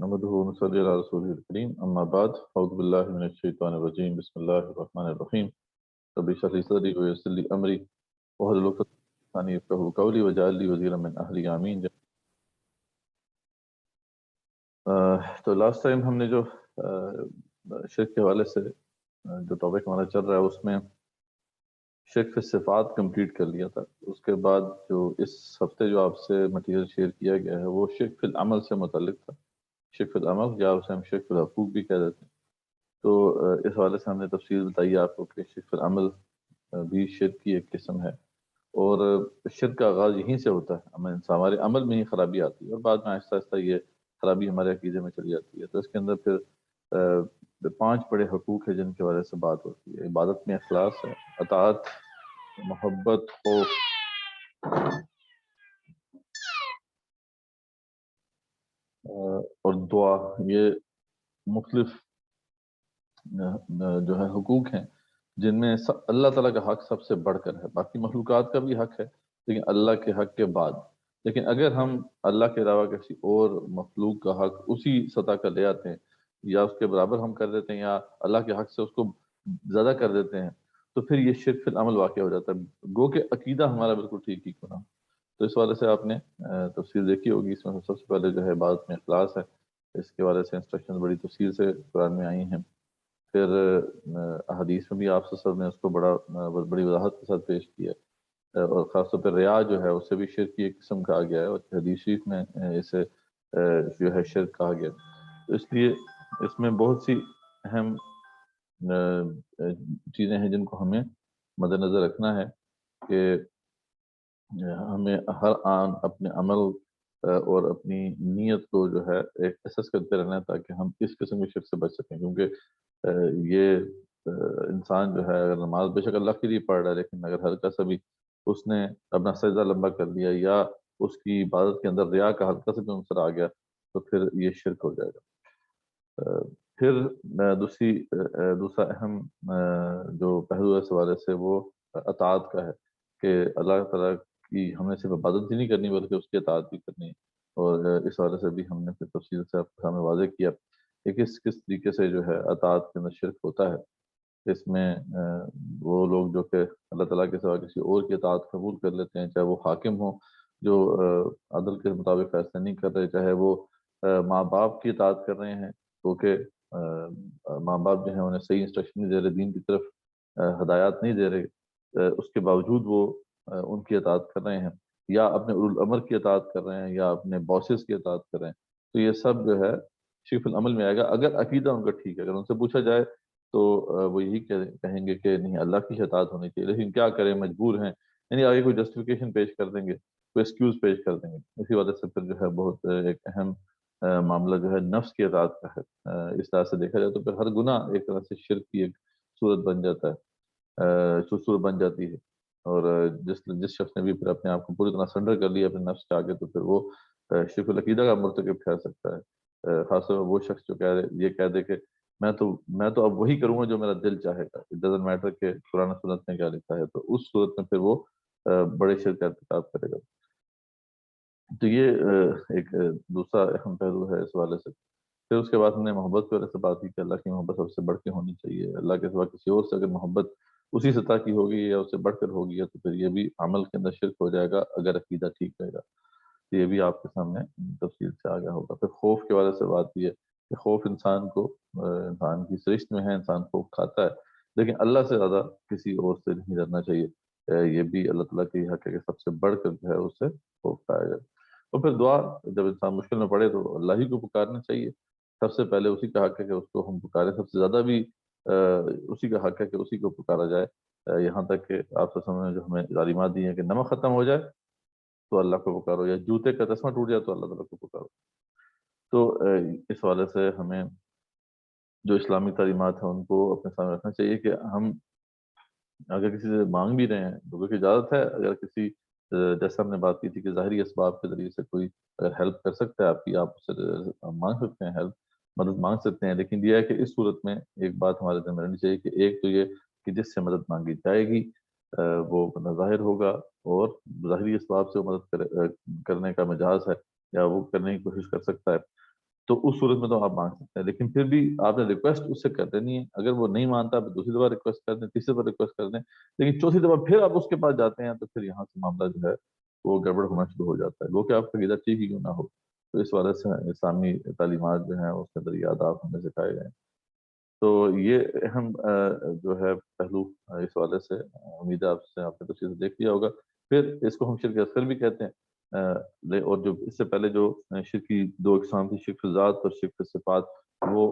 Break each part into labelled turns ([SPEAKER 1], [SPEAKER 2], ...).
[SPEAKER 1] نحمده ونصلي على رسوله الكريم أما بعد أعوذ بالله من الشيطان الرجيم بسم الله الرحمن الرحيم رب اشرح لي صدري ويسر لي أمري واحلل عقدة من لساني يفقهوا قولي واجعل لي وزيرا من أهلي آمين۔ تو لاسٹ ٹائم ہم نے جو شرک کے حوالے سے جو ٹاپک ہمارا چل رہا ہے اس میں شرک فی صفات کمپلیٹ کر لیا تھا۔ اس کے بعد جو اس ہفتے جو آپ سے مٹیریل شیئر کیا گیا ہے وہ شرک فی العمل سے متعلق تھا، شرک فی العمل یا اسے ہم شرک فی الحقوق بھی کہہ دیتے ہیں۔ تو اس حوالے سے ہم نے تفصیل بتائی آپ کو کہ شرک فی العمل بھی شرک کی ایک قسم ہے، اور شرک کا آغاز یہیں سے ہوتا ہے، ہمارے عمل میں ہی خرابی آتی ہے اور بعد میں آہستہ آہستہ یہ خرابی ہمارے عقیدے میں چلی جاتی ہے۔ تو اس کے اندر پھر 5 بڑے حقوق ہیں جن کی وجہ سے بات ہوتی ہے۔ عبادت میں اخلاص ہے، اطاعت، محبت، خوف، اور دعا، یہ مختلف جو ہے حقوق ہیں جن میں اللہ تعالیٰ کا حق سب سے بڑھ کر ہے۔ باقی مخلوقات کا بھی حق ہے لیکن اللہ کے حق کے بعد، لیکن اگر ہم اللہ کے علاوہ کسی اور مخلوق کا حق اسی سطح کا لے آتے ہیں یا اس کے برابر ہم کر دیتے ہیں یا اللہ کے حق سے اس کو زیادہ کر دیتے ہیں تو پھر یہ شرک فی العمل واقع ہو جاتا ہے، گو کہ عقیدہ ہمارا بالکل ٹھیک ہی کیوں نہ ہو۔ تو اس حوالے سے آپ نے تفصیل دیکھی ہوگی، اس میں سب سے پہلے جو ہے عبادت میں اخلاص ہے، اس کے حوالے سے انسٹرکشن بڑی تفصیل سے قرآن میں آئی ہیں۔ پھر حدیث میں بھی آپ نے اس کو بڑی وضاحت کے ساتھ پیش کیا ہے، اور خاص طور پہ ریا جو ہے اسے بھی شرک کی ایک قسم کہا گیا ہے، اور حدیث شریف میں اسے جو ہے شرک کہا گیا۔ تو اس لیے اس میں بہت سی اہم چیزیں ہیں جن کو ہمیں مد نظر رکھنا ہے کہ ہمیں ہر آن اپنے عمل اور اپنی نیت کو جو ہے ایک اسس کرتے رہنا ہے تاکہ ہم اس قسم کی شرک سے بچ سکیں، کیونکہ یہ انسان جو ہے اگر نماز بے شک اللہ کے لیے پڑھ رہا ہے لیکن اگر ہلکا سا بھی اس نے اپنا سجدہ لمبا کر لیا یا اس کی عبادت کے اندر ریا کا ہلکا سا بھی عنصر آ گیا تو پھر یہ شرک ہو جائے گا۔ پھر دوسرا اہم جو پہلو ہے اس حوالے سے وہ اطاعت کا ہے کہ اللہ تعالیٰ کی ہم نے صرف عبادت ہی نہیں کرنی بلکہ اس کی اطاعت بھی کرنی ہے، اور اس حوالے سے بھی ہم نے پھر تفصیل سے آپ کے سامنے واضح کیا کہ کس طریقے سے جو ہے اطاعت کے اندر شرک ہوتا ہے۔ اس میں وہ لوگ جو کہ اللہ تعالیٰ کے سوا کسی اور کی اطاعت قبول کر لیتے ہیں، چاہے وہ حاکم ہوں جو عدل کے مطابق فیصلے نہیں کر رہے، چاہے وہ ماں باپ کی اطاعت کر رہے ہیں کیونکہ ماں باپ جو ہیں انہیں صحیح انسٹرکشن نہیں دے رہے، دین کی طرف ہدایات نہیں دے رہے، اس کے باوجود وہ ان کی اطاعت کر رہے ہیں، یا اپنے اولو الامر کی اطاعت کر رہے ہیں یا اپنے باسز کی اطاعت کر رہے ہیں، تو یہ سب جو ہے شرک فی العمل میں آئے گا اگر عقیدہ ان کا ٹھیک ہے۔ اگر ان سے پوچھا جائے تو وہ یہی کہیں گے کہ نہیں اللہ کی اطاعت ہونی چاہیے، لیکن کیا کریں مجبور ہیں، یعنی آگے کوئی جسٹیفیکیشن پیش کر دیں گے، کوئی ایکسکیوز پیش کر دیں گے۔ اسی وجہ سے پھر جو ہے بہت ایک اہم معاملہ جو ہے نفس کی اطاعت کا ہے۔ اس طرح سے دیکھا جائے تو پھر ہر گناہ ایک طرح سے شرک کی ایک صورت بن جاتا ہے، صورت بن جاتی ہے، اور جس شخص نے بھی پھر اپنے آپ کو پوری طرح سرنڈر کر لیا اپنے نفس کے آگے تو پھر وہ شرک العقیدہ کا مرتکب ٹھہر سکتا ہے۔ خاص طور پر وہ شخص جو یہ کہہ دے کہ میں تو اب وہی کروں گا جو میرا دل چاہے گا، اٹ ڈزنٹ میٹر کہ قرآن سنت نے کیا لکھا ہے، تو اس صورت میں پھر وہ بڑے شرک کا ارتکاب کرے گا۔ تو یہ ایک دوسرا اہم پہلو ہے اس حوالے سے۔ پھر اس کے بعد ہم نے محبت کے وجہ سے بات کی کہ اللہ کی محبت سب سے بڑھ کے ہونی چاہیے، اللہ کے سوا کسی اور سے اگر محبت اسی سطح کی ہوگی یا اس سے بڑھ کر ہوگی تو پھر یہ بھی عمل کے اندر شرک ہو جائے گا اگر عقیدہ ٹھیک رہے گا۔ یہ بھی آپ کے سامنے تفصیل سے آگیا ہوگا۔ پھر خوف کے وجہ سے بات کی ہے کہ خوف انسان کی سرشت میں ہے، انسان خوف کھاتا ہے، لیکن اللہ سے زیادہ کسی اور سے نہیں ڈرنا چاہیے۔ یہ بھی اللہ تعالیٰ کی حق ہے کہ سب سے بڑھ کر جو ہے اس سے خوف کھایا جائے۔ اور پھر دعا، جب انسان مشکل میں پڑے تو اللہ ہی کو پکارنا چاہیے، سب سے پہلے اسی کا حق ہے کہ اس کو ہم پکاریں، سب سے زیادہ بھی اسی کا حق ہے کہ اسی کو پکارا جائے، یہاں تک کہ آپ سے سامنے جو ہمیں تعلیمات دی ہیں کہ نمک ختم ہو جائے تو اللہ کو پکارو، یا جوتے کا تسمہ ٹوٹ جائے تو اللہ تعالیٰ کو پکارو۔ تو اس حوالے سے ہمیں جو اسلامی تعلیمات ہیں ان کو اپنے سامنے رکھنا چاہیے کہ ہم اگر کسی سے مانگ بھی رہے ہیں تو کیونکہ اجازت ہے، اگر کسی جیسا ہم نے بات کی تھی کہ ظاہری اسباب کے ذریعے سے کوئی اگر ہیلپ کر سکتا ہے آپ کی، آپ اس سے مانگ سکتے ہیں، ہیلپ مدد مانگ سکتے ہیں، لیکن یہ ہے کہ اس صورت میں ایک بات ہمارے ذہن میں رہنی چاہیے کہ ایک تو یہ کہ جس سے مدد مانگی جائے گی وہ بندہ ظاہر ہوگا اور ظاہری اسباب سے مدد کرنے کا مجاز ہے یا وہ کرنے کی کوشش کر سکتا ہے، تو اس صورت میں تو آپ مانگ سکتے ہیں، لیکن پھر بھی آپ نے ریکویسٹ اس سے کر دینی ہے. اگر وہ نہیں مانتا پھر دوسری دفعہ ریکویسٹ کر دیں، تیسری دفعہ ریکویسٹ کر دیں، لیکن چوتھی دفعہ پھر آپ اس کے پاس جاتے ہیں تو پھر یہاں سے معاملہ جو ہے وہ گڑبڑ ہونا شروع ہو جاتا ہے. وہ کہ آپ کا عقیدہ ٹھیک ہی کیوں نہ ہو. تو اس وجہ سے اسلامی تعلیمات جو ہیں اس کے اندر یہ آداب ہمیں سکھائے گئے ہیں. تو یہ اہم جو ہے پہلو اس حوالے سے امید ہے آپ نے تفصیل سے دیکھ لیا ہوگا. پھر اس کو ہم شرک اصغر بھی کہتے ہیں، اور جو اس سے پہلے جو شرک کی دو اقسام تھی، شرک فی ذات اور شرک فی صفات، وہ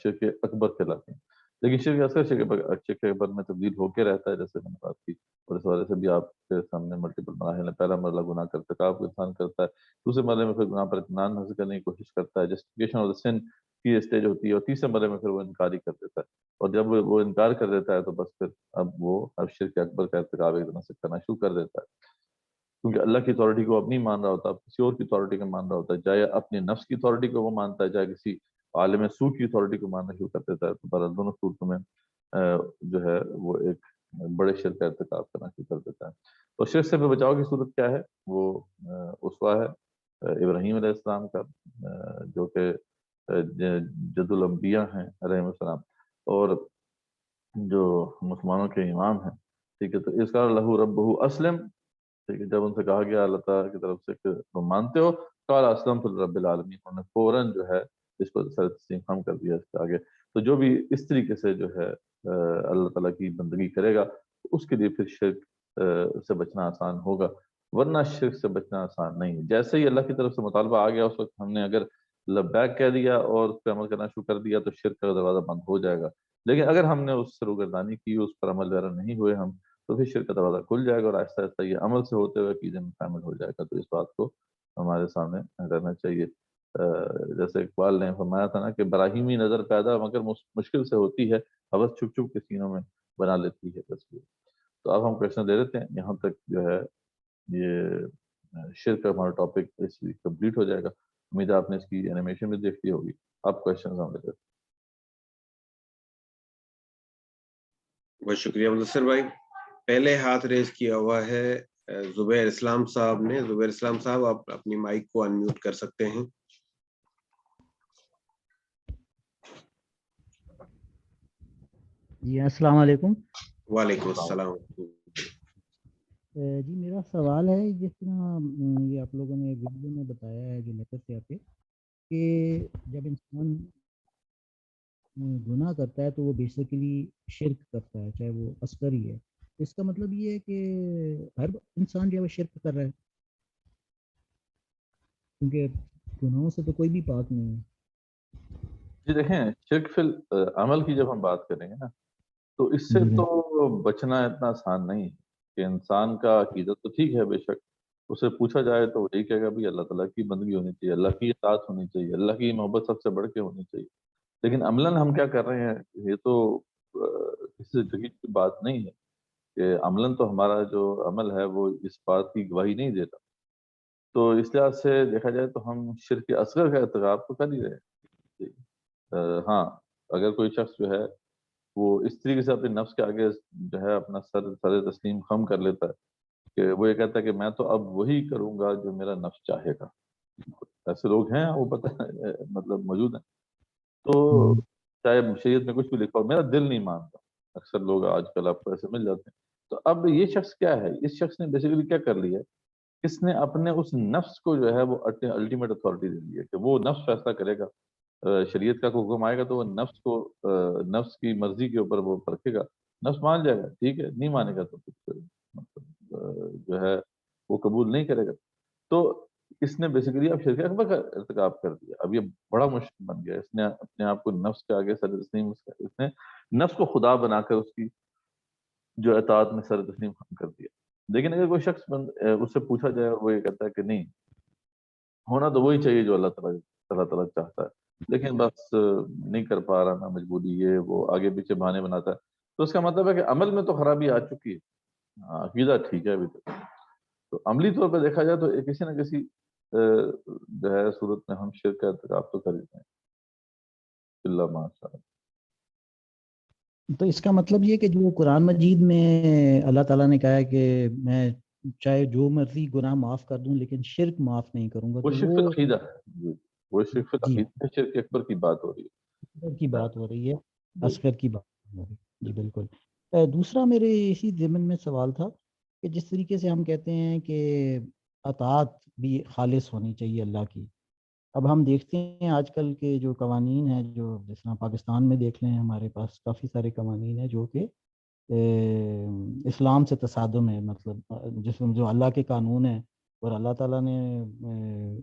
[SPEAKER 1] شرک اکبر کہلاتے ہیں. لیکن شرک اصغر شرک اکبر میں تبدیل ہو کے رہتا ہے، جیسے میں نے بات کی. اور اس حوالے سے بھی آپ کے سامنے ملٹیپل مراحل ہیں. پہلا مرحلہ گناہ کا ارتکاب کو انسان کرتا ہے، دوسرے مرحلے میں پھر گناہ پر اطمینان حاصل کرنے کی کوشش کرتا ہے، جسٹیفیکیشن آف دا سن کی اسٹیج ہوتی ہے، اور تیسرے مرحلے میں پھر وہ انکار ہی کر دیتا ہے. اور جب وہ انکار کر دیتا ہے تو بس پھر اب شرک اکبر کا ارتکاب ایک طرح سے کرنا شروع کر دیتا ہے، کیونکہ اللہ کی اتھارٹی کو اب نہیں مان رہا ہوتا، اب کسی اور کی اتھارٹی کو مان رہا ہوتا ہے. چاہے اپنے نفس کی اتھارٹی کو وہ مانتا ہے، چاہے کسی عالم سو کی اتھارٹی کو ماننا شروع کر دیتا ہے. تو بہرحال دونوں صورتوں میں جو ہے وہ ایک بڑے شرک کا ارتکاب کرنا شروع کر دیتا ہے. اور شرک سے بچاؤ کی صورت کیا ہے؟ وہ اسوہ ہے ابراہیم علیہ السلام کا، جو کہ جد الانبیاء ہیں علیہ السلام، اور جو مسلمانوں کے امام ہیں. ٹھیک ہے، تو اس کا لہو ربہ اسلم. ٹھیک ہے، جب ان سے کہا گیا اللہ تعالیٰ کی طرف سے کہ تم مانتے ہو، قال اسلمت لرب العالمین، انہوں نے فوراً جو ہے اس کو سر تسلیم خم کر دیا اس کے آگے. تو جو بھی اس طریقے سے جو ہے اللہ تعالیٰ کی بندگی کرے گا اس کے لیے پھر شرک سے بچنا آسان ہوگا، ورنہ شرک سے بچنا آسان نہیں ہے. جیسے ہی اللہ کی طرف سے مطالبہ آ گیا اس وقت ہم نے اگر لبیک کہہ دیا اور اس پہ عمل کرنا شروع کر دیا تو شرک کا دروازہ بند ہو جائے گا. لیکن اگر ہم نے اس سے روگردانی کی، اس پر عمل وغیرہ نہیں ہوئے ہم، تو پھر شرک کا دروازہ کھل جائے گا، اور آہستہ آہستہ یہ عمل سے ہوتے ہوئے عقیدے میں شامل ہو جائے گا. تو اس بات کو ہمارے سامنے رہنا چاہیے. جیسے اقبال نے فرمایا تھا نا کہ براہیمی نظر پیدا مگر مشکل سے ہوتی ہے، حوث چھپ چھپ کے سینوں میں بنا لیتی ہے تصویر. تو اب ہم کوشچن دے دیتے ہیں، یہاں تک جو ہے یہ شرک کا ہمارا ٹاپک اس ویک کمپلیٹ ہو جائے گا. امید ہے آپ نے اس کی اینیمیشن بھی دیکھ لی ہوگی. آپ کوشچن ہم لے لیتے ہیں.
[SPEAKER 2] بہت شکریہ مدثر بھائی. پہلے ہاتھ ریز کیا ہوا ہے زبیر اسلام صاحب نے. زبیر اسلام صاحب آپ اپنی مائک کو انمیوٹ کر سکتے ہیں.
[SPEAKER 3] جی السلام علیکم.
[SPEAKER 2] وعلیکم السلام.
[SPEAKER 3] جی میرا سوال ہے، جس طرح یہ آپ لوگوں نے ویڈیو میں بتایا ہے جو لیکچر سے آپ کے، کہ جب انسان گناہ کرتا ہے تو وہ بیسیکلی شرک کرتا ہے، چاہے وہ اصغر ہی ہے. اس کا مطلب یہ ہے کہ ہر انسان جو ہے وہ شرک کر رہا ہے، کیونکہ گناہوں سے تو کوئی بھی پاک نہیں ہے.
[SPEAKER 1] جی دیکھیں، شرک فی عمل کی جب ہم بات کریں گے نا تو اس سے
[SPEAKER 3] جی
[SPEAKER 1] تو بچنا اتنا آسان نہیں ہے. کہ انسان کا عقیدت تو ٹھیک ہے، بے شک اسے پوچھا جائے تو وہ یہی کہے گا بھی اللہ تعالیٰ کی بندگی ہونی چاہیے، اللہ کی اطاعت ہونی چاہیے، اللہ کی محبت سب سے بڑھ کے ہونی چاہیے. لیکن عملاً ہم کیا کر رہے ہیں؟ یہ تو کسی جگہ کی بات نہیں ہے کہ عملاً تو ہمارا جو عمل ہے وہ اس بات کی گواہی نہیں دیتا. تو اس لحاظ سے دیکھا جائے تو ہم شرک اصغر کا ارتکاب تو کر ہی رہے ہیں. ہاں، اگر کوئی شخص جو ہے وہ اس طریقے سے اپنے نفس کے آگے جو ہے اپنا سر تسلیم خم کر لیتا ہے کہ وہ یہ کہتا ہے کہ میں تو اب وہی کروں گا جو میرا نفس چاہے گا. ایسے لوگ ہیں، وہ پتہ مطلب موجود ہیں. تو چاہے شریعت میں کچھ بھی لکھا ہو، میرا دل نہیں مانتا. اکثر لوگ آج کل آپ کو ایسے مل جاتے ہیں. تو اب یہ شخص کیا ہے؟ اس شخص نے بیسیکلی کیا کر لیا ہے؟ اس نے اپنے اس نفس کو جو ہے وہ الٹیمیٹ اتھارٹی دے دی ہے کہ وہ نفس فیصلہ کرے گا. شریعت کا کوئی حکم آئے گا تو وہ نفس کو نفس کی مرضی کے اوپر وہ پرکھے گا. نفس مان جائے گا ٹھیک ہے، نہیں مانے گا تو مطلب جو ہے وہ قبول نہیں کرے گا. تو اس نے بیسیکلی اب شرک اکبر کا ارتکاب کر دیا. اب یہ بڑا مشکل بن گیا. اس نے اپنے آپ کو نفس کے آگے سر تسلیم، اس نے نفس کو خدا بنا کر اس کی جو اطاعت میں سر تسلیم کر دیا. لیکن اگر کوئی شخص اس سے پوچھا جائے اور وہ یہ کہتا ہے کہ نہیں، ہونا تو وہی چاہیے جو اللہ تعالیٰ چاہتا ہے، لیکن بس نہیں کر پا رہا، میں مجبوری، یہ وہ آگے پیچھے بہانے بناتا ہے، تو اس کا مطلب ہے کہ عمل میں تو خرابی آ چکی ہے. عقیدہ ٹھیک ہے ابھی تک. تو عملی طور پہ دیکھا جائے تو کسی نہ کسی جو ہے صورت میں ہم شرک کا ارتکاب تو کر دیتے ہیں. اللہ ماشاء اللہ.
[SPEAKER 3] تو اس کا مطلب یہ کہ جو قرآن مجید میں اللہ تعالیٰ نے کہا ہے کہ میں چاہے جو مرضی گناہ معاف کر دوں لیکن شرک معاف نہیں کروں گا،
[SPEAKER 1] وہ
[SPEAKER 3] تو
[SPEAKER 1] شرک فی العقیدہ ہے. وہ شرک فی
[SPEAKER 3] جی
[SPEAKER 1] العقیدہ ہے، شرک اکبر کی بات ہو رہی
[SPEAKER 3] اصغر کی بات ہو رہی ہے،
[SPEAKER 1] ہے۔
[SPEAKER 3] اصغر کی بات ہو رہی ہے، جی بالکل۔ دوسرا میرے اسی ضمن میں سوال تھا کہ جس طریقے سے ہم کہتے ہیں کہ اطاعت بھی خالص ہونی چاہیے اللہ کی، اب ہم دیکھتے ہیں آج کل کے جو قوانین ہیں، جو جس طرح پاکستان میں دیکھ لیں، ہمارے پاس کافی سارے قوانین ہیں جو کہ اسلام سے تصادم ہے، مطلب جس میں جو اللہ کے قانون ہیں، اور اللہ تعالیٰ نے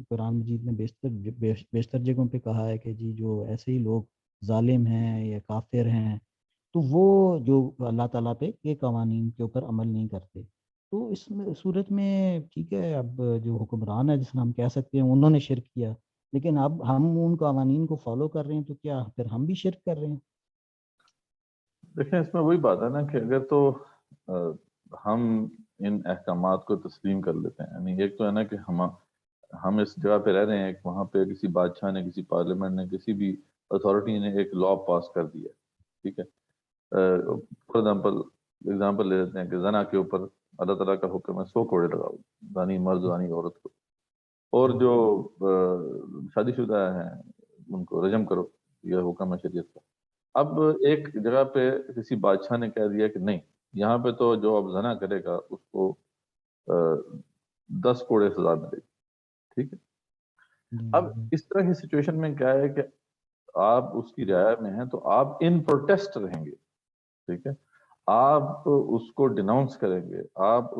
[SPEAKER 3] قرآن مجید میں بیشتر جگہوں پہ کہا ہے کہ جی جو ایسے ہی لوگ ظالم ہیں یا کافر ہیں، تو وہ جو اللہ تعالیٰ پہ یہ قوانین کے اوپر عمل نہیں کرتے، تو اس میں صورت میں ٹھیک ہے، اب جو حکمران ہے جس میں ہم کہہ سکتے ہیں انہوں نے شرک کیا، لیکن اب ہم ان قوانین کو فالو کر رہے ہیں، تو کیا پھر ہم بھی شرک کر رہے ہیں؟
[SPEAKER 1] دیکھیں اس میں وہی بات ہے نا کہ اگر تو ہم ان احکامات کو تسلیم کر لیتے ہیں، یعنی ایک تو ہے نا کہ ہم اس جگہ پہ رہ رہے ہیں، وہاں پہ کسی بادشاہ نے، کسی پارلیمنٹ نے، کسی بھی اتھارٹی نے ایک لا پاس کر دیا، ٹھیک ہے، فار ایگزامپل لے لیتے ہیں کہ زنا کے اوپر اللہ تعالیٰ کا حکم ہے 100 کوڑے لگاؤ، زانی مرد زانی عورت کو، اور جو شادی شدہ ہیں ان کو رجم کرو، یہ حکم ہے شریعت کا۔ اب ایک جگہ پہ کسی بادشاہ نے کہہ دیا کہ نہیں، یہاں پہ تو جو اب زنا کرے گا اس کو 10 کوڑے سزا ملے گی، ٹھیک ہے۔ اب اس طرح کی سچویشن میں کیا ہے کہ آپ اس کی رعایا میں ہیں تو آپ ان پروٹیسٹ رہیں گے، ٹھیک ہے، آپ اس کو ڈیناؤنس کریں گے، آپ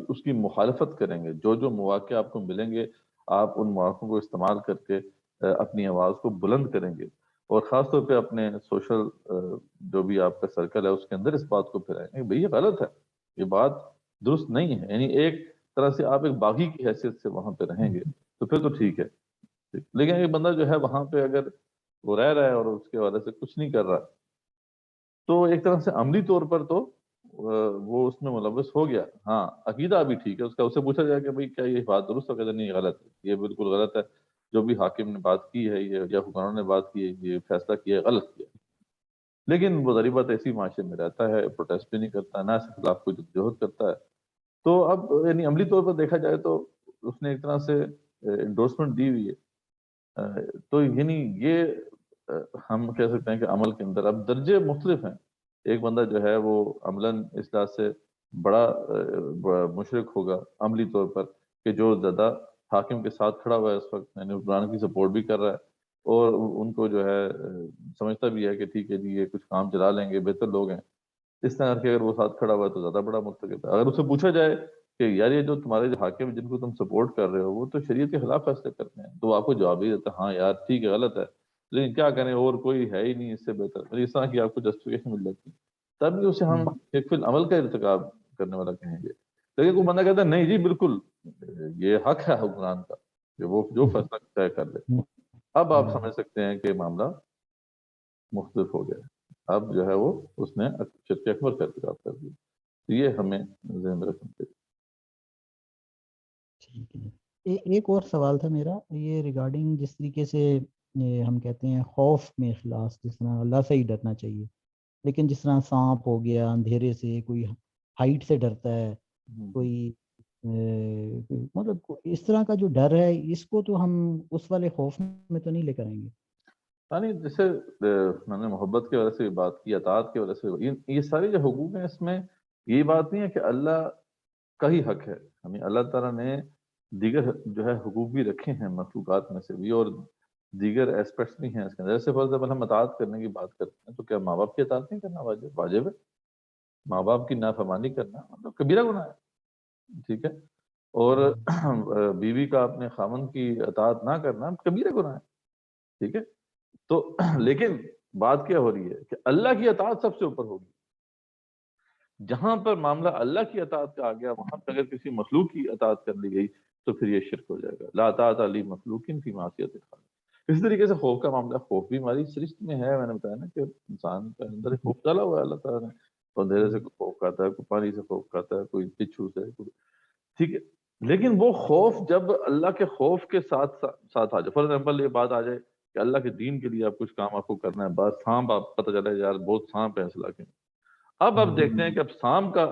[SPEAKER 1] اس کی مخالفت کریں گے، جو جو مواقع آپ کو ملیں گے آپ ان مواقع کو استعمال کر کے اپنی آواز کو بلند کریں گے، اور خاص طور پہ اپنے سوشل جو بھی آپ کا سرکل ہے اس کے اندر اس بات کو پھیلائیں گے بھئی یہ غلط ہے، یہ بات درست نہیں ہے، یعنی ایک طرح سے آپ ایک باغی کی حیثیت سے وہاں پہ رہیں گے تو پھر تو ٹھیک ہے۔ لیکن ایک بندہ جو ہے وہاں پہ اگر وہ رہ رہا ہے اور اس کے وجہ سے کچھ نہیں کر رہا، تو ایک طرح سے عملی طور پر تو وہ اس میں ملوث ہو گیا، ہاں عقیدہ بھی ٹھیک ہے اس کا، اسے پوچھا جائے کہ بھئی کیا یہ بات درست ہے، کہتے نہیں غلط ہے، یہ بالکل غلط ہے، جو بھی حاکم نے بات کی ہے یہ یا حکمرانوں نے بات کی ہے، یہ فیصلہ کیا ہے غلط کیا، لیکن وہ ظاہری بات ایسی معاشرے میں رہتا ہے، پروٹیسٹ بھی نہیں کرتا، نہ اس کے خلاف کوئی جدوجہد کرتا ہے، تو اب یعنی عملی طور پر دیکھا جائے تو اس نے ایک طرح سے انڈورسمنٹ دی ہوئی ہے، تو یعنی یہ ہم کہہ سکتے ہیں کہ عمل کے اندر اب درجے مختلف ہیں، ایک بندہ جو ہے وہ عملاً اس لحاظ سے بڑا مشرک ہوگا عملی طور پر کہ جو زیادہ حاکم کے ساتھ کھڑا ہوا ہے اس وقت، یعنی حکمران کی سپورٹ بھی کر رہا ہے اور ان کو جو ہے سمجھتا بھی ہے کہ ٹھیک ہے جی یہ کچھ کام چلا لیں گے، بہتر لوگ ہیں، اس طرح کر کے اگر وہ ساتھ کھڑا ہوا ہے تو زیادہ بڑا مرتکب ہے۔ اگر اسے پوچھا جائے کہ یار یہ جو تمہارے جو حاکم جن کو تم سپورٹ کر رہے ہو وہ تو شریعت کے خلاف فیصلے کرتے ہیں، تو آپ کو جواب ہی دیتا ہے ہاں یار ٹھیک ہے غلط ہے، لیکن کیا کریں اور کوئی ہے ہی نہیں اس سے بہتر، اس طرح کی آپ کو جسٹیفیکیشن مل جاتی ہے، تب بھی اسے ہم ایک فی العمل کا ارتکاب کرنے والا کہیں گے۔ لیکن کوئی بندہ کہتا ہے نہیں جی بالکل یہ حق ہے حکمران کا کہ وہ جو فیصلہ طے کر لے، اب آپ سمجھ سکتے ہیں کہ معاملہ مختلف ہو گیا ہے، اب جو ہے وہ اس نے شرک اکبر کا ارتکاب کر دیا، تو یہ ہمیں ذہن میں رکھنا چاہیے۔
[SPEAKER 3] ٹھیک ہے، ایک اور سوال تھا میرا، یہ ریگارڈنگ جس طریقے سے ہم کہتے ہیں خوف میں اخلاص، جس طرح اللہ سے ہی ڈرنا چاہیے، لیکن جس طرح سانپ ہو گیا، اندھیرے سے، کوئی ہائٹ سے ڈرتا ہے، کوئی مطلب اس طرح کا جو ڈر ہے، اس کو تو ہم اس والے خوف میں تو نہیں لے کر آئیں گے۔
[SPEAKER 1] یعنی جیسے میں نے محبت کی وجہ سے بھی بات کی، اطاعت کی وجہ سے یہ ساری جو حقوق ہیں اس میں یہ بات نہیں ہے کہ اللہ کا ہی حق ہے، ہمیں اللہ تعالیٰ نے دیگر جو ہے حقوق بھی رکھے ہیں مخلوقات میں سے بھی، اور دیگر ایسپیکٹس بھی ہیں اس کے اندر، جیسے فار ایگزامپل ہم اطاعت کرنے کی بات کرتے ہیں تو کیا ماں باپ کی اطاعت نہیں کرنا واجب ہے؟ ماں باپ کی نافرمانی کرنا مطلب کبیرہ گناہ ہے، ٹھیک ہے، اور بیوی کا اپنے خاوند کی اطاعت نہ کرنا کبیرہ گناہ ہے، ٹھیک ہے، تو لیکن بات کیا ہو رہی ہے کہ اللہ کی اطاعت سب سے اوپر ہوگی، جہاں پر معاملہ اللہ کی اطاعت کا آ گیا وہاں پہ اگر کسی مخلوق کی اطاعت کر لی گئی تو پھر یہ شرک ہو جائے گا، لا طاعۃ لمخلوق فی معصیۃ الخالق۔ اسی طریقے سے خوف کا معاملہ، خوف بھی ہماری سرشت میں ہے، میں نے بتایا نا کہ انسان کے اندر خوف ڈالا ہوا ہے اللہ تعالیٰ نے، تو اندھیرے سے کوئی خوف کھاتا ہے، کوئی پانی سے خوف کھاتا ہے، کوئی بچھو سے، کوئی، ٹھیک ہے، لیکن وہ خوف جب اللہ کے خوف کے ساتھ ساتھ آ جائے، فار ایگزامپل یہ بات آ جائے کہ اللہ کے دین کے لیے آپ کچھ کام آپ کو کرنا ہے، بس سانپ آپ پتہ چلے یار بہت سانپ ہے اس علاقے میں، اب آپ دیکھتے ہیں کہ اب سانپ کا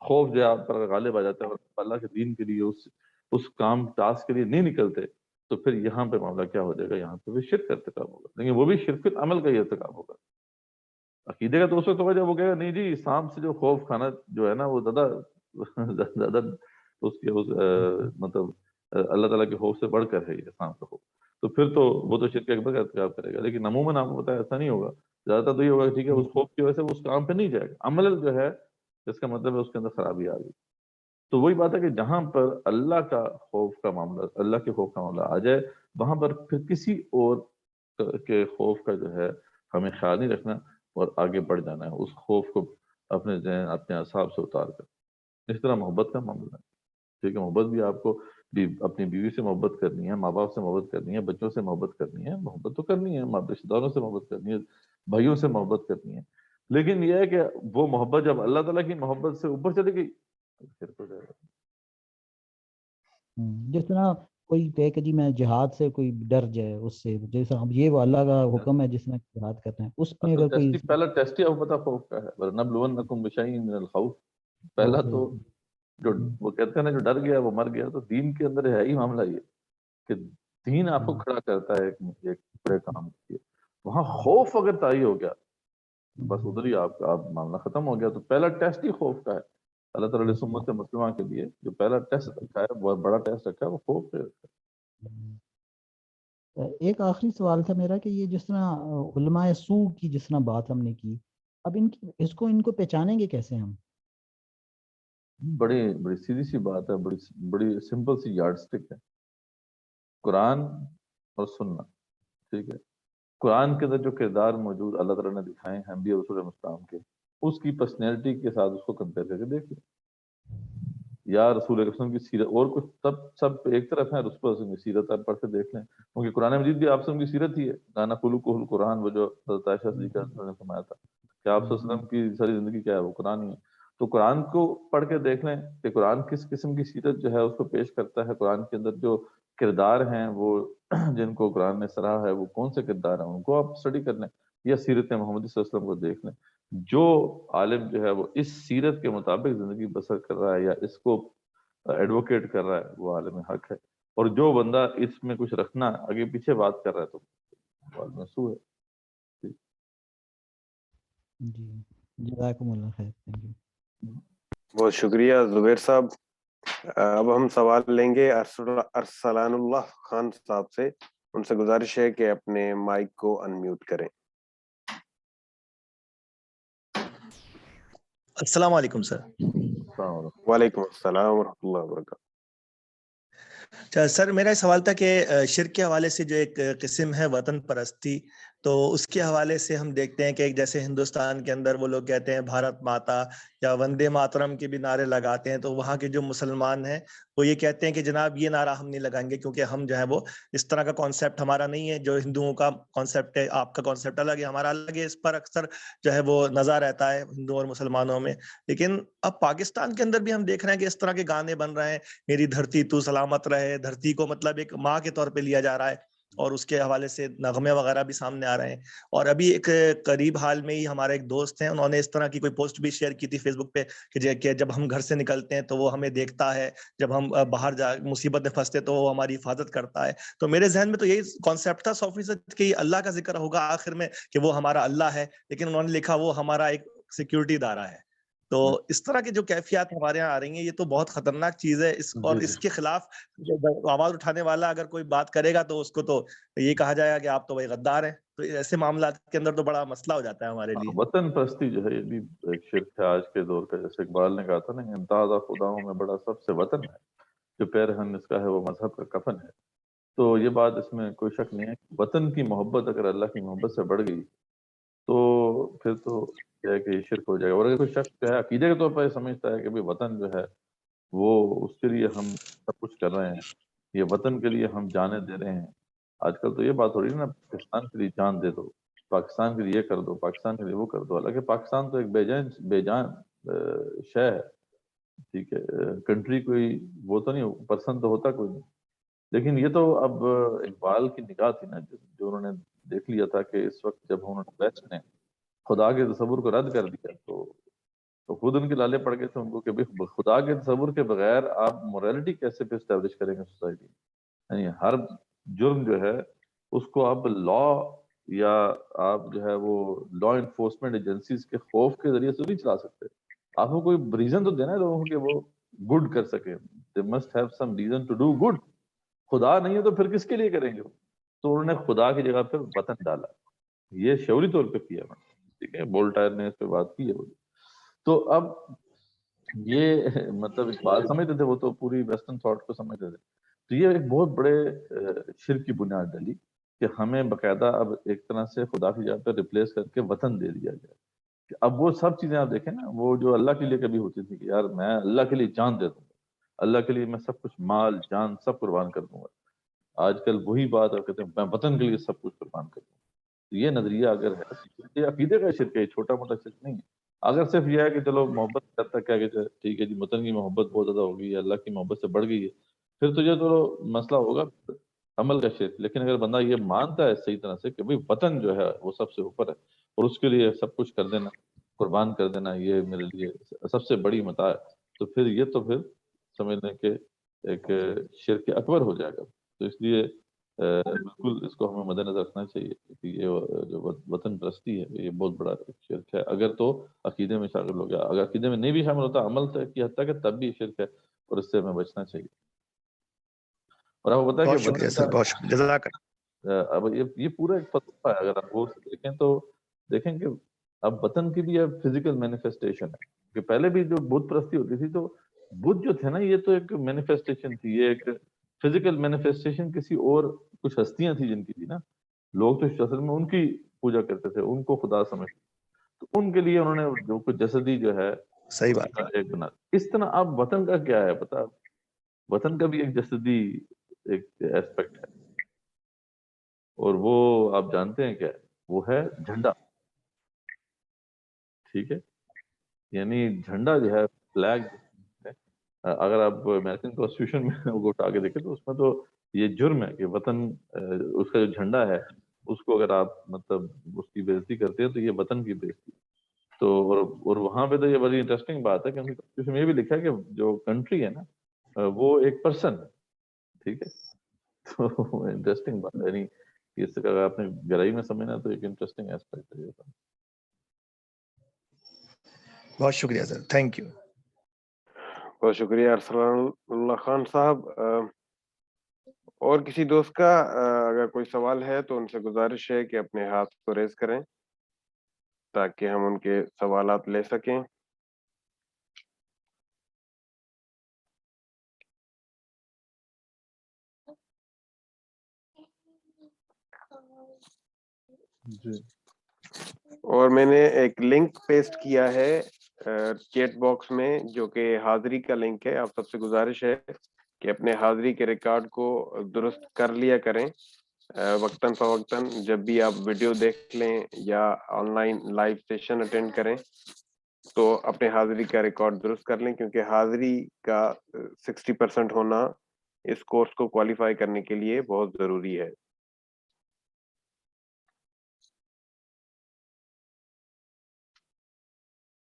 [SPEAKER 1] خوف جو ہے آپ پر غالب آ جاتا ہے اور اللہ کے دین کے لیے اس کام ٹاسک کے لیے نہیں نکلتے، تو پھر یہاں پہ معاملہ کیا ہو جائے گا، یہاں پہ بھی شرک کا ارتکاب ہوگا، لیکن وہ بھی شرک عمل کا ہی ارتکاب ہوگا۔ عقیدے کا تو اس وقت ہوگا جب وہ کہے گا نہیں جی سانپ سے جو خوف کھانا جو ہے نا وہ زیادہ اس کے مطلب اللہ تعالیٰ کے خوف سے بڑھ کر ہے یہ سانپ کا خوف، تو پھر تو وہ تو شرک اکبر کا ارتکاب کرے گا۔ لیکن عموماً آپ کو پتا ہے ایسا نہیں ہوگا، زیادہ تر تو یہ ہوگا ٹھیک ہے اس خوف کی وجہ سے وہ اس کام پہ نہیں جائے گا، عمل جو ہے جس کا مطلب ہے اس کے اندر خرابی آ گئی۔ تو وہی بات ہے کہ جہاں پر اللہ کا خوف کا معاملہ، اللہ کے خوف کا معاملہ آ جائے، وہاں پر پھر کسی اور کے خوف کا جو ہے ہمیں خیال نہیں رکھنا اور آگے بڑھ جانا ہے اس خوف کو اپنے ذہن اپنے اعصاب سے اتار کر۔ اس طرح محبت کا معاملہ ہے، ٹھیک ہے، محبت بھی آپ کو اپنی بیوی سے محبت کرنی ہے، ماں باپ سے محبت کرنی ہے، بچوں سے محبت کرنی ہے، محبت تو کرنی ہے، رشتہ داروں سے محبت کرنی ہے، بھائیوں سے محبت کرنی ہے، لیکن یہ ہے کہ وہ محبت جب اللہ تعالیٰ کی محبت سے اوپر چلی گئی پھر تو جائے گا۔
[SPEAKER 3] جس طرح کوئی کہے کہ جی میں جہاد سے کوئی ڈر جائے اس سے، جیسا اب یہ وہ اللہ کا حکم ہے جس میں جہاد کرنا ہے، اس میں
[SPEAKER 1] اصل
[SPEAKER 3] اگر کوئی
[SPEAKER 1] پہلا ٹیسٹ ہی آپ پتا خوف کا ہے، وَلَنَبْلُوَنَّكُمْ بِشَيْءٍ مِّنَ الْخَوْفِ، پہلا تو جو وہ کہتے ہیں نا جو ڈر گیا وہ مر گیا، تو دین کے اندر ہے ہی معاملہ یہ کہ دین آپ کو کھڑا کرتا ہے ایک بڑے کام کے لیے، وہاں خوف اگر طاری ہو گیا بس ادھر ہی آپ کا معاملہ ختم ہو گیا۔ تو پہلا ٹیسٹ ہی خوف کا ہے، اللہ تعالیٰ نے امت مسلمہ کے لیے جو پہلا ٹیسٹ رکھا ہے، بہت بڑا ٹیسٹ رکھا ہے، وہ خوف سے رکھا
[SPEAKER 3] ایک آخری سوال تھا میرا کہ یہ جس طرح علماء سو کی جس طرح بات ہم نے کی، اب ان کو پہچانیں گے کیسے ہم؟
[SPEAKER 1] بڑی بڑی سیدھی سی بات ہے، بڑی سمپل سی یارڈ اسٹک ہے، قرآن اور سننا، ٹھیک ہے۔ قرآن کے اندر جو کردار موجود اللہ تعالیٰ نے دکھائے ہیں انبیاء اور رسول مسلم کے، اس کی پرسنالٹی کے ساتھ اس کو کمپیئر کر کے دیکھ لیں، یا رسول اکرم کی سیرت، اور کچھ سب ایک طرف ہیں، رسول اکرم کی سیرت آپ پڑھ کے دیکھ لیں، کیونکہ قرآن مجید بھی آپ کی سیرت ہی ہے، گانا خلوقہ القرآن، وہ جو حضرت عائشہ صدیقہ نے فرمایا تھا کہ آپ صلی اللہ علیہ وسلم کی ساری زندگی کیا ہے، وہ قرآن ہی ہے۔ تو قرآن کو پڑھ کے دیکھ لیں کہ قرآن کس قسم کی سیرت جو ہے اس کو پیش کرتا ہے، قرآن کے اندر جو کردار ہیں وہ جن کو قرآن نے سراہا ہے وہ کون سے کردار ہیں، ان کو آپ اسٹڈی کر لیں، یا سیرت محمدی صلی اللہ علیہ وسلم کو دیکھ لیں۔ جو عالم جو ہے وہ اس سیرت کے مطابق زندگی بسر کر رہا ہے یا اس کو ایڈوکیٹ کر رہا ہے وہ عالم حق ہے، اور جو بندہ اس میں کچھ رکھنا آگے پیچھے بات کر رہا ہے تو وہ عالم سو ہے۔
[SPEAKER 3] جی جزاکم اللہ خیر، تھینک یو۔
[SPEAKER 2] بہت شکریہ زبیر صاحب۔ اب ہم سوال لیں گے ارسلان اللہ خان صاحب سے، ان سے گزارش ہے کہ اپنے مائک کو انمیوٹ کریں۔
[SPEAKER 4] السلام علیکم سر۔
[SPEAKER 2] وعلیکم السلام ورحمۃ اللہ وبرکاتہ۔
[SPEAKER 4] سر میرا سوال تھا کہ شرک کے حوالے سے جو ایک قسم ہے وطن پرستی، تو اس کے حوالے سے ہم دیکھتے ہیں کہ ایک جیسے ہندوستان کے اندر وہ لوگ کہتے ہیں بھارت ماتا یا وندے ماترم کے بھی نعرے لگاتے ہیں، تو وہاں کے جو مسلمان ہیں وہ یہ کہتے ہیں کہ جناب یہ نعرہ ہم نہیں لگائیں گے کیونکہ ہم جو ہے وہ اس طرح کا کانسیپٹ ہمارا نہیں ہے، جو ہندوؤں کا کانسیپٹ ہے آپ کا کانسیپٹ الگ ہے، ہمارا الگ ہے۔ اس پر اکثر جو ہے وہ نظر رہتا ہے ہندوؤں اور مسلمانوں میں۔ لیکن اب پاکستان کے اندر بھی ہم دیکھ رہے ہیں کہ اس طرح کے گانے بن رہے ہیں، میری دھرتی تو سلامت رہے، دھرتی کو مطلب ایک ماں کے طور پہ لیا جا رہا ہے، اور اس کے حوالے سے نغمے وغیرہ بھی سامنے آ رہے ہیں۔ اور ابھی ایک قریب حال میں ہی ہمارے ایک دوست ہیں، انہوں نے اس طرح کی کوئی پوسٹ بھی شیئر کی تھی فیس بک پہ کہ جب ہم گھر سے نکلتے ہیں تو وہ ہمیں دیکھتا ہے، جب ہم باہر جا مصیبت میں پھنستے تو وہ ہماری حفاظت کرتا ہے۔ تو میرے ذہن میں تو یہی کانسیپٹ تھا 100% کہ اللہ کا ذکر ہوگا آخر میں کہ وہ ہمارا اللہ ہے، لیکن انہوں نے لکھا وہ ہمارا ایک سیکیورٹی ادارہ ہے۔ تو اس طرح کی جو کیفیات ہمارے یہاں آ رہی ہیں یہ تو بہت خطرناک چیز ہے، اور اس کے خلاف آواز اٹھانے والا اگر کوئی بات کرے گا تو اس کو تو یہ کہا جائے گا کہ آپ تو بھائی غدار ہیں۔ تو ایسے معاملات کے اندر تو بڑا مسئلہ ہو جاتا ہے ہمارے لیے۔
[SPEAKER 1] وطن پرستی جو ہے یہ بھی ایک شرک ہے آج کے دور کا، جیسے اقبال نے کہا تھا نا، امتاز خداؤں میں بڑا سب سے وطن ہے، جو پیرہن اس کا ہے وہ مذہب کا کفن ہے۔ تو یہ بات اس میں کوئی شک نہیں ہے، وطن کی محبت اگر اللہ کی محبت سے بڑھ گئی تو پھر تو کیا ہے کہ یہ شرک ہو جائے گا۔ اور اگر کوئی شخص جو ہے عقیدے کے طور پر یہ سمجھتا ہے کہ بھائی وطن جو ہے وہ اس کے لیے ہم سب کچھ کر رہے ہیں، یہ وطن کے لیے ہم جانیں دے رہے ہیں، آج کل تو یہ بات ہو رہی ہے نا پاکستان کے لیے جان دے دو، پاکستان کے لیے یہ کر دو، پاکستان کے لیے وہ کر دو، حالانکہ پاکستان تو ایک بے جان شے ہے، ٹھیک ہے، کنٹری کوئی وہ تو نہیں، پرسن تو ہوتا کوئی نہیں۔ لیکن یہ تو اب اقبال کی نگاہ تھی نا جو انہوں نے دیکھ لیا تھا کہ اس وقت جب انہوں نے ویسٹ نے خدا کے تصور کو رد کر دیا تو خود ان کے لالے پڑ گئے تھے ان کو کہ خدا کے تصور کے بغیر آپ موریلٹی کیسے پہ اسٹیبلش کریں گے سوسائٹی، یعنی ہر جرم جو ہے اس کو آپ لا یا آپ جو ہے وہ لا انفورسمنٹ ایجنسیز کے خوف کے ذریعے سے نہیں چلا سکتے. آپ کو کوئی ریزن تو دینا ہے لوگوں کو کہ وہ گڈ کر سکے. They must have some reason to do good. خدا نہیں ہے تو پھر کس کے لیے کریں گے؟ تو انہوں نے خدا کی جگہ پہ وطن ڈالا. یہ شعوری طور پہ کیا میں، ٹھیک ہے، بولٹائر نے اس پہ بات کی ہے. تو اب یہ مطلب اقبال سمجھتے تھے، وہ تو پوری ویسٹرن تھاٹ کو سمجھتے تھے. تو یہ ایک بہت بڑے شرک کی بنیاد ڈلی کہ ہمیں باقاعدہ اب ایک طرح سے خدا کی جگہ پہ ریپلیس کر کے وطن دے دیا جائے. کہ اب وہ سب چیزیں آپ دیکھیں نا، وہ جو اللہ کے لیے کبھی ہوتی تھی کہ یار میں اللہ کے لیے جان دے دوں گا، اللہ کے لیے میں سب کچھ مال جان سب قربان کر دوں گا، آج کل وہی بات آپ کہتے ہیں میں وطن کے لیے سب کچھ قربان کر دوں گا. تو یہ نظریہ اگر ہے، یہ عقیدے کا شرک ہے، چھوٹا موٹا شرک نہیں ہے. اگر صرف یہ ہے کہ چلو محبت کرتا کیا کہتے ہیں، ٹھیک ہے جی وطن کی محبت بہت زیادہ ہو گئی ہے، اللہ کی محبت سے بڑھ گئی ہے، پھر تو یہ تو مسئلہ ہوگا عمل کا شرک. لیکن اگر بندہ یہ مانتا ہے صحیح طرح سے کہ بھئی وطن جو ہے وہ سب سے اوپر ہے اور اس کے لیے سب کچھ کر دینا، قربان کر دینا، یہ میرے لیے سب سے بڑی متاع ہے، تو پھر سمجھ لیں کہ ایک شرک اکبر ہو جائے گا. تو اس لیے بالکل اس کو ہمیں مد نظر رکھنا چاہیے کہ یہ جو وطن پرستی ہے یہ بہت بڑا شرک ہے. اگر تو عقیدے میں شامل ہو گیا، اگر عقیدے میں نہیں بھی شامل ہوتا، عمل کی حد تک ہے، تب بھی شرک ہے اور اس سے ہمیں بچنا چاہیے. اور آپ کو پتا ہے
[SPEAKER 4] بہت
[SPEAKER 1] کہ
[SPEAKER 4] شکریہ
[SPEAKER 1] وطن
[SPEAKER 4] سر، بہت شکریہ، جزاک اللہ.
[SPEAKER 1] اب یہ پورا ایک فلسفہ ہے. اگر آپ غور سے دیکھیں تو دیکھیں کہ اب وطن کی بھی اب فزیکل مینیفیسٹیشن ہے. کہ پہلے بھی جو بت پرستی ہوتی تھی تو بت جو تھے نا یہ تو ایک مینیفیسٹیشن تھی، یہ ایک فزیکل مینیفیسٹیشن کسی اور کچھ ہستیاں تھیں جن کی تھی نا. لوگ تو اصل میں ان کی پوجا کرتے تھے، ان کو خدا سمجھتے. تو ان کے لیے انہوں نے جو کچھ جسدی جو ہے
[SPEAKER 4] صحیح
[SPEAKER 1] اس
[SPEAKER 4] بات.
[SPEAKER 1] کا ایک بنا. اس طرح اب وطن کا کیا ہے پتا، وطن کا بھی ایک جسدی ایک ایسپیکٹ ہے، اور وہ آپ جانتے ہیں کیا ہے؟ وہ ہے جھنڈا. ٹھیک ہے، یعنی جھنڈا جو ہے فلیگ. اگر آپ امریکن کانسٹیٹیوشن میں وہ اٹھا کے دیکھیں تو اس میں تو یہ جرم ہے کہ وطن اس کا جو جھنڈا ہے اس کو اگر آپ مطلب اس کی بےعزتی کرتے ہیں تو یہ وطن کی بےعزتی. تو اور وہاں پہ تو یہ بڑی انٹرسٹنگ بات ہے کہ کانسٹیٹیوشن میں یہ بھی لکھا ہے کہ جو کنٹری ہے نا وہ ایک پرسن ہے. ٹھیک ہے، تو انٹرسٹنگ بات ہے، یعنی اس سے اگر آپ نے گہرائی میں سمجھنا تو ایک انٹرسٹنگ ایسپیکٹ ہے.
[SPEAKER 4] بہت شکریہ سر، تھینک یو.
[SPEAKER 2] بہت شکریہ ارسلان اللہ خان صاحب. اور کسی دوست کا اگر کوئی سوال ہے تو ان سے گزارش ہے کہ اپنے ہاتھ کو ریز کریں تاکہ ہم ان کے سوالات لے سکیں.
[SPEAKER 1] جی،
[SPEAKER 2] اور میں نے ایک لنک پیسٹ کیا ہے چیٹ باکس میں جو کہ حاضری کا لنک ہے. آپ سب سے گزارش ہے کہ اپنے حاضری کے ریکارڈ کو درست کر لیا کریں وقتاً فوقتاً. جب بھی آپ ویڈیو دیکھ لیں یا on line live session attend کریں تو اپنے حاضری کا ریکارڈ درست کر لیں، کیونکہ حاضری کا 60% ہونا اس کورس کو کوالیفائی کرنے کے لیے بہت ضروری ہے.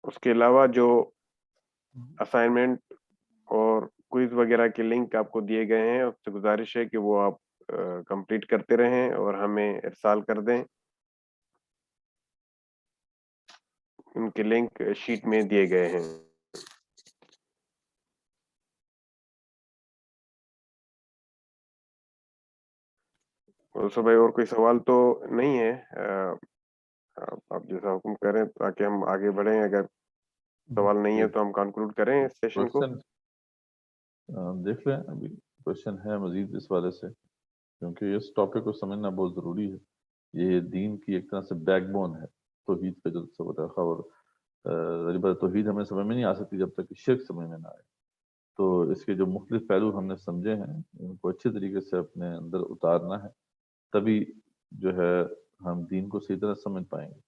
[SPEAKER 2] اس کے علاوہ جو اسائنمنٹ اور کوئز وغیرہ کے لنک آپ کو دیے گئے ہیں اس سے گزارش ہے کہ وہ آپ کمپلیٹ کرتے رہیں اور ہمیں ارسال کر دیں. ان کے لنک شیٹ میں دیے گئے ہیں. بھائی اور کوئی سوال تو نہیں ہے؟ آپ جیسا حکم کریں تاکہ ہم آگے بڑھیں. اگر سوال نہیں ہے تو ہم کنکلوڈ کریں اس سیشن کو.
[SPEAKER 1] دیکھ لیں ابھی کوشچن ہے مزید اس والے سے، کیونکہ اس ٹاپک کو سمجھنا بہت ضروری ہے. یہ دین کی ایک طرح سے بیک بون ہے توحید پہ جو تصور رکھا. اور توحید ہمیں سمجھ میں نہیں آ سکتی جب تک کہ شرک سمجھ میں نہ آئے. تو اس کے جو مختلف پہلو ہم نے سمجھے ہیں ان کو اچھے طریقے سے اپنے اندر اتارنا ہے، تبھی جو ہے ہم دین کو صحیح طرح سمجھ پائیں گے.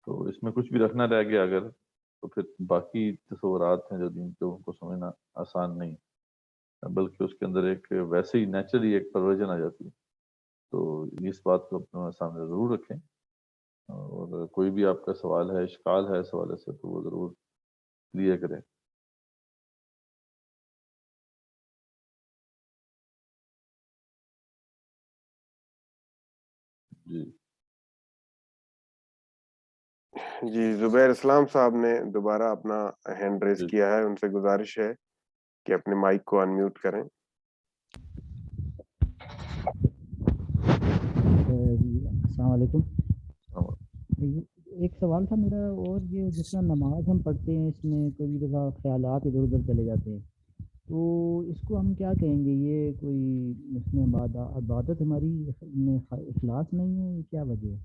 [SPEAKER 1] تو اس میں کچھ بھی رکھنا رہ گیا اگر تو پھر باقی تصورات ہیں جو دین کے ان کو سمجھنا آسان نہیں، بلکہ اس کے اندر ایک ویسے ہی نیچرلی ایک پرورجن آ جاتی ہے. تو اس بات کو اپنے سامنے ضرور رکھیں، اور کوئی بھی آپ کا سوال ہے، اشکال ہے اس حوالے سے تو وہ ضرور کلیئر کریں. جی
[SPEAKER 2] جی زبیر اسلام صاحب نے دوبارہ اپنا ہینڈ ریز
[SPEAKER 1] جی
[SPEAKER 2] کیا ہے، ان سے گزارش ہے کہ اپنے مائک کو انمیوٹ کریں۔
[SPEAKER 3] السلام علیکم۔
[SPEAKER 1] ہاں،
[SPEAKER 3] ایک سوال تھا میرا، اور یہ جس طرح نماز ہم پڑھتے ہیں، اس میں کبھی دفعہ خیالات ادھر ادھر چلے جاتے ہیں، تو اس کو ہم کیا کہیں گے؟ یہ کوئی اس میں عبادت ہماری میں اخلاص نہیں ہے، کیا وجہ ہے؟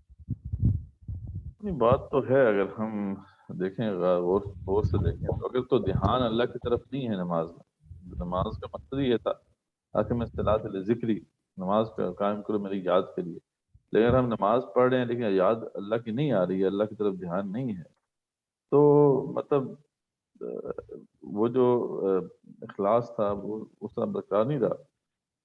[SPEAKER 1] نہیں، بات تو ہے، اگر ہم دیکھیں غور سے دیکھیں تو اگر تو دھیان اللہ کی طرف نہیں ہے نماز میں، نماز کا مقصد یہ تھا تاکہ میں اصطلاح ذکری نماز کا قائم کروں میری یاد کے لیے، لیکن اگر ہم نماز پڑھ رہے ہیں لیکن یاد اللہ کی نہیں آ رہی ہے، اللہ کی طرف دھیان نہیں ہے، تو مطلب وہ جو اخلاص تھا وہ اس طرح برقرار نہیں رہا،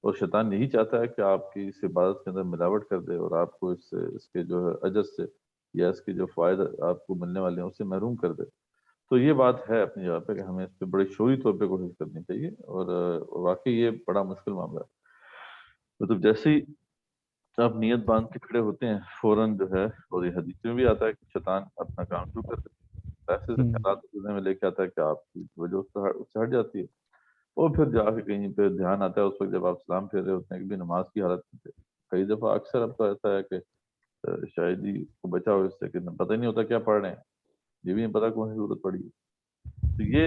[SPEAKER 1] اور شیطان یہی چاہتا ہے کہ آپ کی اس عبادت کے اندر ملاوٹ کر دے اور آپ کو اس کے جو ہے اجر سے یا اس کے جو فوائد آپ کو ملنے والے ہیں اس سے محروم کر دے۔ تو یہ بات ہے اپنی جگہ پہ کہ ہمیں اس پہ بڑے شعوری طور پہ کوشش کرنی چاہیے، اور واقعی یہ بڑا مشکل معاملہ ہے۔ مطلب جیسے ہی آپ نیت باندھ کے کھڑے ہوتے ہیں فوراً جو ہے، اور یہ حدیث میں بھی آتا ہے کہ شیطان اپنا کام شروع کر دیتا ہے، ایسے خیالات میں لے کے آتا ہے کہ آپ کی وجہ اس سے ہٹ جاتی ہے، اور پھر جا کے کہیں پہ دھیان آتا ہے اس وقت جب آپ سلام پھیر رہے ہوتے ہیں کہ بھی نماز کی حالت میں تھے۔ کئی دفعہ اکثر اب تو ایسا ہے کہ شاید ہی کو بچا ہو اس سے کہ پتہ ہی نہیں ہوتا کیا پڑھ رہے ہیں، یہ بھی نہیں پتا کون سی ضرورت پڑی ہے۔ تو یہ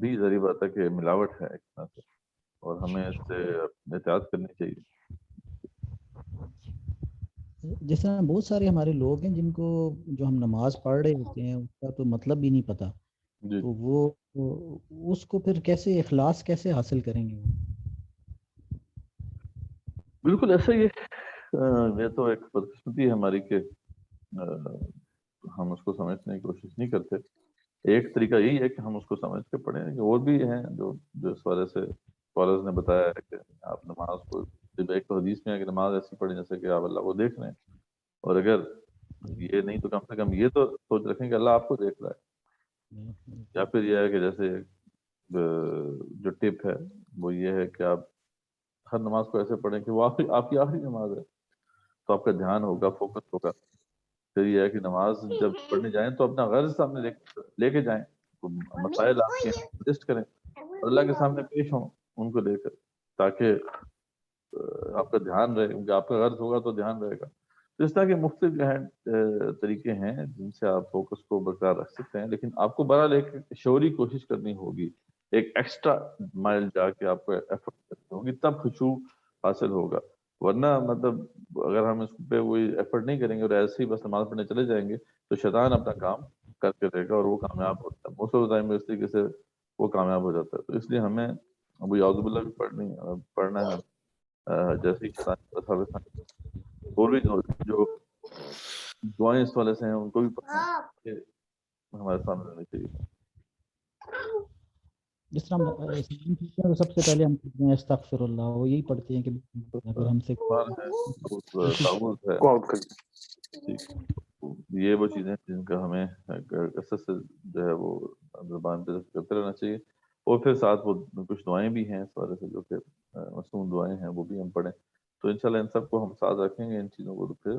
[SPEAKER 1] بھی ظاہری بات ہے کہ ملاوٹ ہے ایک طرح سے، اور ہمیں اس سے احتیاط کرنی چاہیے۔
[SPEAKER 3] جس طرح بہت سارے ہمارے لوگ ہیں جن کو جو ہم نماز پڑھ رہے ہوتے ہیں اس کا تو مطلب بھی نہیں پتہ،
[SPEAKER 1] جی
[SPEAKER 3] تو وہ اس کو پھر کیسے اخلاص کیسے حاصل کریں گے؟
[SPEAKER 1] بالکل ایسا ہی ہے، یہ تو ایک بدقسمتی ہے ہماری کہ ہم اس کو سمجھنے کی کوشش نہیں کرتے۔ ایک طریقہ یہی ہے کہ ہم اس کو سمجھ کے پڑھیں، کہ اور بھی ہیں جو اس والے سے اسکالرز نے بتایا ہے کہ آپ نماز کو، جب ایک تو حدیث میں ہے کہ نماز ایسی پڑھیں جیسے کہ آپ اللہ کو دیکھ رہے ہیں، اور اگر یہ نہیں تو کم سے کم یہ تو سوچ رکھیں کہ اللہ آپ کو دیکھ رہا ہے۔ یا پھر یہ ہے کہ جیسے جو ٹپ ہے وہ یہ ہے کہ آپ ہر نماز کو ایسے پڑھیں کہ وہ آپ کی آخری نماز ہے، تو آپ کا دھیان ہوگا، فوکس ہوگا۔ پھر یہ ہے کہ نماز جب پڑھنے جائیں تو اپنا غرض سامنے لے کے جائیں، مسائل آپ کے لسٹ کریں اور اللہ کے سامنے پیش ہوں ان کو لے کر، تاکہ آپ کا دھیان رہے، کیونکہ آپ کا غرض ہوگا تو دھیان رہے گا۔ تو اس طرح کے مختلف جو ہیں طریقے ہیں جن سے آپ فوکس کو برقرار رکھ سکتے ہیں، لیکن آپ کو بہرحال ایک شعوری کوشش کرنی ہوگی، ایک ایکسٹرا مائل جا کے آپ کو ایفرٹ کرنی ہوگی، تب خشوع حاصل ہوگا۔ ورنہ مطلب اگر ہم اس پہ کوئی ایفرٹ نہیں کریں گے اور ایسے ہی بس نماز پڑھنے چلے جائیں گے تو شیطان اپنا کام کر کے رہے گا اور وہ کامیاب ہوتا ہے، موسٹ آف ٹائم اس طریقے سے وہ کامیاب ہو جاتا ہے۔ تو اس لیے ہمیں ابو یعوذ باللہ بھی پڑھنا ہے، جیسے ہی شیطان اور بھی جو دعائیں اس والے سے ہیں ان کو بھی پڑھنا ہے کہ ہمارے سامنے رہنی چاہیے۔
[SPEAKER 3] جس طرح اسلام سیکھتے ہیں تو سب سے پہلے ہم کہتے ہیں استغفر اللہ، وہ یہی پڑھتے ہیں کہ اگر ہم سے
[SPEAKER 1] استغفار ہے، تعوذ ہے،
[SPEAKER 2] کو آؤٹ کر
[SPEAKER 1] ٹھیک، یہ وہ چیزیں ہیں جن کا ہمیں کثرت سے جو ہے وہ زبان پہ کرتے رہنا چاہیے، اور پھر ساتھ وہ کچھ دعائیں بھی ہیں اس والے سے جو کہ مصنون دعائیں ہیں، وہ بھی ہم پڑھیں۔ تو انشاءاللہ ان سب کو ہم ساتھ رکھیں گے، ان چیزوں کو، تو پھر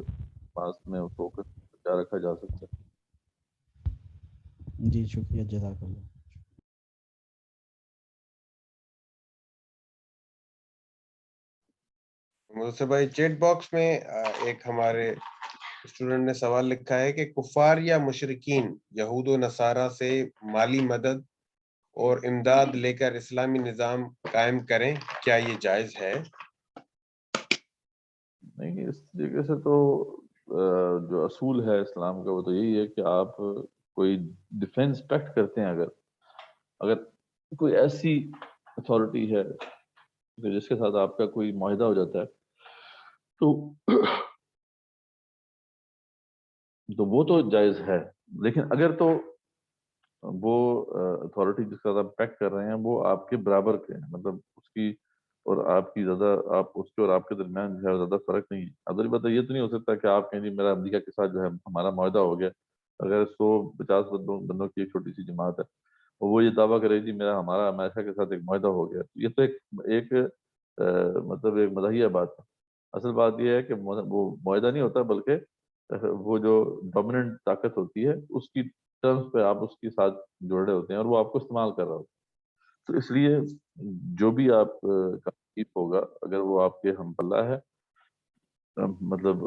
[SPEAKER 1] پاس میں فوکس کیا رکھا جا سکتا ہے۔
[SPEAKER 3] جی شکریہ، جزاک اللہ۔
[SPEAKER 2] مدثر بھائی چیٹ باکس میں ایک ہمارے اسٹوڈنٹ نے سوال لکھا ہے کہ کفار یا مشرکین یہود و نصارہ سے مالی مدد اور امداد لے کر اسلامی نظام قائم کریں، کیا یہ جائز ہے؟
[SPEAKER 1] نہیں، اس طریقے سے تو جو اصول ہے اسلام کا وہ تو یہی ہے کہ آپ کوئی ڈیفینس پیکٹ کرتے ہیں، اگر کوئی ایسی اتھارٹی ہے کہ جس کے ساتھ آپ کا کوئی معاہدہ ہو جاتا ہے تو وہ تو جائز ہے، لیکن اگر تو وہ اتھارٹی جس کا آپ پیکٹ کر رہے ہیں وہ آپ کے برابر کے ہیں، مطلب اس کی اور آپ کی زیادہ، آپ اس کے اور آپ کے درمیان جو ہے زیادہ فرق نہیں ہے۔ اب بات یہ تو نہیں ہو سکتا کہ آپ کہیں جی میرا امریکہ کے ساتھ جو ہے ہمارا معاہدہ ہو گیا، اگر 150 بندوں کی ایک چھوٹی سی جماعت ہے اور وہ یہ دعویٰ کرے جی ہمارا امریکہ کے ساتھ ایک معاہدہ ہو گیا، یہ تو ایک مطلب ایک مزاحیہ بات ہے۔ اصل بات یہ ہے کہ وہ معاہدہ نہیں ہوتا، بلکہ وہ جو ڈومیننٹ طاقت ہوتی ہے اس کی ٹرمز پہ آپ اس کے ساتھ جڑ رہے ہوتے ہیں اور وہ آپ کو استعمال کر رہا ہوتا ہے. تو اس لیے جو بھی آپ کا تکلیف ہوگا اگر وہ آپ کے ہم پلہ ہے، مطلب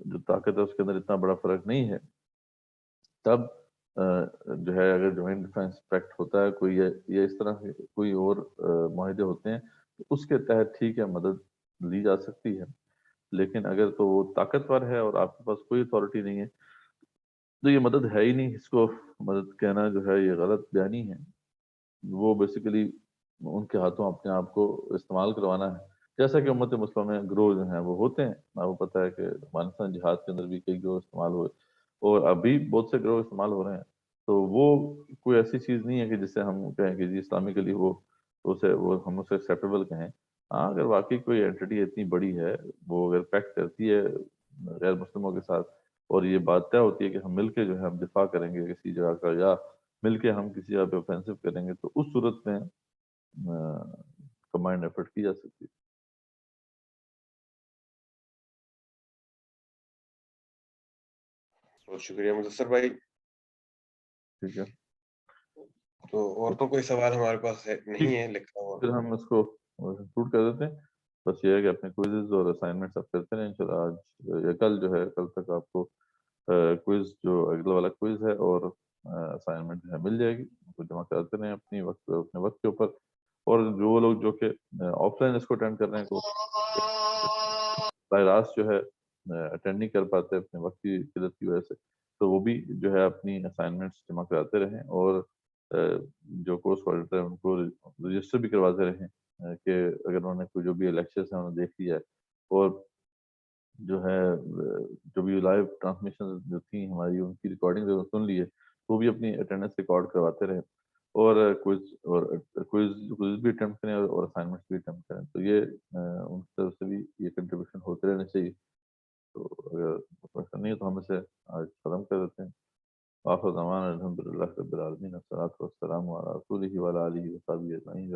[SPEAKER 1] جو طاقت ہے اس کے اندر اتنا بڑا فرق نہیں ہے، تب جو ہے اگر جوائنٹ ڈیفینس پیکٹ ہوتا ہے کوئی یا اس طرح کے کوئی اور معاہدے ہوتے ہیں تو اس کے تحت ٹھیک ہے مدد لی جا سکتی ہے. لیکن اگر تو وہ طاقتور ہے اور آپ کے پاس کوئی اتھارٹی نہیں ہے تو یہ مدد ہے ہی نہیں. اس کو مدد کہنا جو ہے یہ غلط بیانی ہے. وہ بیسیکلی ان کے ہاتھوں اپنے آپ کو استعمال کروانا ہے، جیسا کہ امت مسلمہ میں گروہ جو ہیں وہ ہوتے ہیں. آپ کو پتہ ہے کہ افغانستان جہاد کے اندر بھی کئی گروہ استعمال ہوئے اور ابھی بہت سے گروہ استعمال ہو رہے ہیں. تو وہ کوئی ایسی چیز نہیں ہے کہ جسے ہم کہیں کہ جی اسلامکلی وہ ہم اسے ایکسیپٹیبل کہیں. ہاں اگر واقعی کوئی اینٹی اتنی بڑی ہے، وہ اگر پیکٹ کرتی ہے غیر مسلموں کے ساتھ اور یہ بات طے ہوتی ہے کہ ہم مل کے جو ہے ہم دفاع کریں گے کسی جگہ کا، یا مل کے ہم کسی جگہ پہ اوفینسو کریں گے، تو اس صورت میں کمبائنڈ ایفرٹ کی جا سکتی ہے.
[SPEAKER 2] بہت شکریہ مدثر بھائی.
[SPEAKER 1] ٹھیک ہے،
[SPEAKER 2] تو اور تو کوئی سوال ہمارے پاس نہیں ہے لکھا ہوا.
[SPEAKER 1] پھر ہم اس کو کنکلوڈ کر دیتے ہیں. بس یہ ہے کہ اپنے کوئزز اور اسائنمنٹس آپ کرتے رہیں انشاءاللہ. آج یا کل جو ہے کل تک آپ کو کوئز جو اگلا والا کوئز ہے اور اسائنمنٹ جو ہے مل جائے گی. ان کو جمع کرتے رہیں اپنے وقت کے اوپر. اور جو لوگ جو کہ آف لائن اس کو اٹینڈ کر رہے ہیں کو براہ راست جو ہے اٹینڈ نہیں کر پاتے اپنے وقت کی قلت کی وجہ سے، تو وہ بھی جو ہے اپنی اسائنمنٹس جمع کراتے رہیں اور جو کورس کوآرڈینیٹر ہیں ان کو رجسٹر بھی کرواتے رہیں کہ اگر انہوں نے کوئی جو بھی لیکچرز ہیں انہوں نے دیکھ لیا ہے اور جو ہے جو بھی لائیو ٹرانسمیشن جو تھیں ہماری ان کی ریکارڈنگ سن لی ہے تو وہ بھی اپنی اٹینڈنس ریکارڈ کرواتے رہیں اور کوئز بھی اٹیمپٹ کریں اور اسائنمنٹس بھی اٹیمپٹ کریں. تو یہ ان کی طرف سے بھی یہ کنٹریبیوشن ہوتے رہنے چاہیے. تو اگر ایسا نہیں ہے تو ہم اسے آج ختم کر دیتے ہیں. آخر زمان الحمد للہ رب العالمین، والصلاۃ والسلام علی رسولہ وعلی آلہ وصحبہ اجمعین.